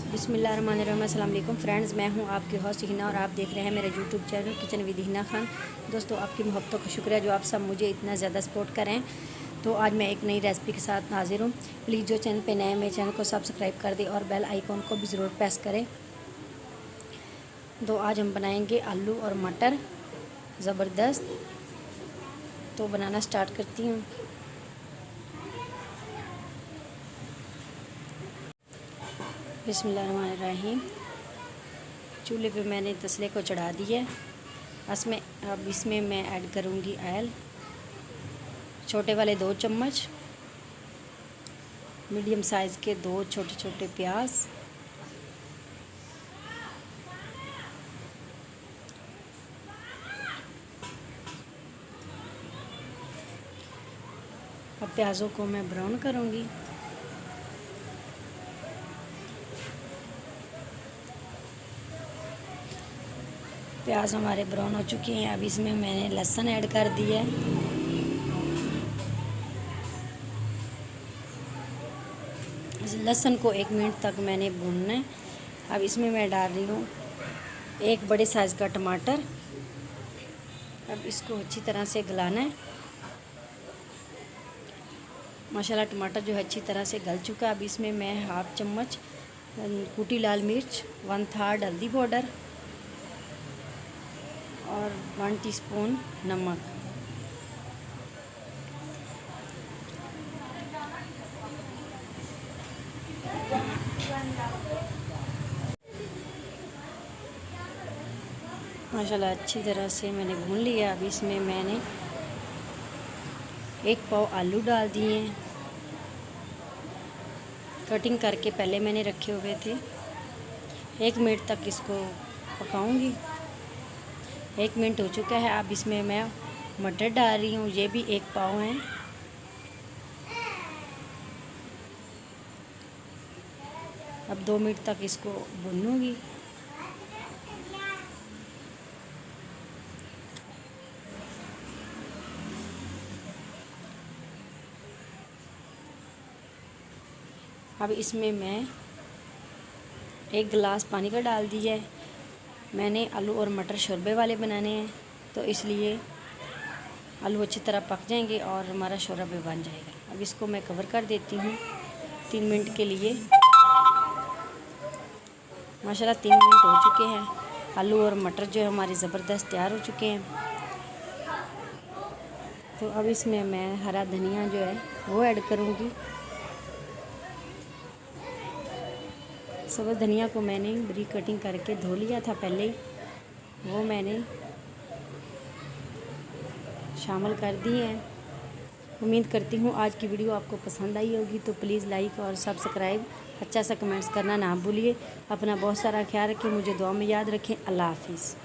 बिस्मिल्लाहिर्रहमानिर्रहीम। अस्सलाम वालेकुम फ्रेंड्स, मैं हूं आपकी होस्ट हिना और आप देख रहे हैं मेरा YouTube channel kitchen with Hina Khan. दोस्तों, आपकी मोहब्बतों का शुक्रिया जो आप सब मुझे इतना ज़्यादा सपोर्ट करें। तो आज मैं एक नई रेसिपी के साथ हाजिर हूं। प्लीज़ जो चैनल पे नए मेरे चैनल को सब्सक्राइब कर दें और बेल आइकॉन को भी ज़रूर प्रेस करें। तो आज हम बनाएंगे आलू और मटर ज़बरदस्त। तो बनाना स्टार्ट करती हूँ। बिस्मिल्लाहिर्रहमानिर्रहीम। चूल्हे पे मैंने तसले को चढ़ा दिया। अब इसमें मैं ऐड करूँगी ऑयल, छोटे वाले 2 चम्मच, मीडियम साइज़ के 2 छोटे छोटे प्याज, अब प्याज़ों को मैं ब्राउन करूँगी। प्याज हमारे ब्राउन हो चुके हैं। अब इसमें मैंने लहसुन ऐड कर दिया है। लहसुन को 1 मिनट तक मैंने भूनना है। अब इसमें मैं डाल रही हूँ 1 बड़े साइज़ का टमाटर। अब इसको अच्छी तरह से गलाना है। माशाल्लाह टमाटर जो है अच्छी तरह से गल चुका है। अब इसमें मैं 1/2 चम्मच कुटी लाल मिर्च, 1/3 हल्दी पाउडर और 1 टीस्पून नमक। माशाल्लाह अच्छी तरह से मैंने भून लिया। अब इसमें मैंने 1 पाव आलू डाल दिए हैं, कटिंग करके पहले मैंने रखे हुए थे। 1 मिनट तक इसको पकाऊंगी। 1 मिनट हो चुका है। अब इसमें मैं मटर डाल रही हूँ, ये भी 1 पाव हैं। अब 2 मिनट तक इसको भूनूंगी। अब इसमें मैं 1 गिलास पानी का डाल दिया है। मैंने आलू और मटर शोरबे वाले बनाने हैं, तो इसलिए आलू अच्छी तरह पक जाएंगे और हमारा शोरबा बन जाएगा। अब इसको मैं कवर कर देती हूँ 3 मिनट के लिए। माशाल्लाह 3 मिनट हो चुके हैं। आलू और मटर जो है हमारे ज़बरदस्त तैयार हो चुके हैं। तो अब इसमें मैं हरा धनिया जो है वो ऐड करूँगी। सब्ज़ धनिया को मैंने बारीक कटिंग करके धो लिया था पहले ही, वो मैंने शामिल कर दी है। उम्मीद करती हूँ आज की वीडियो आपको पसंद आई होगी। तो प्लीज़ लाइक और सब्सक्राइब, अच्छा सा कमेंट्स करना ना भूलिए। अपना बहुत सारा ख्याल रखें, मुझे दुआ में याद रखें। अल्लाह हाफिज़।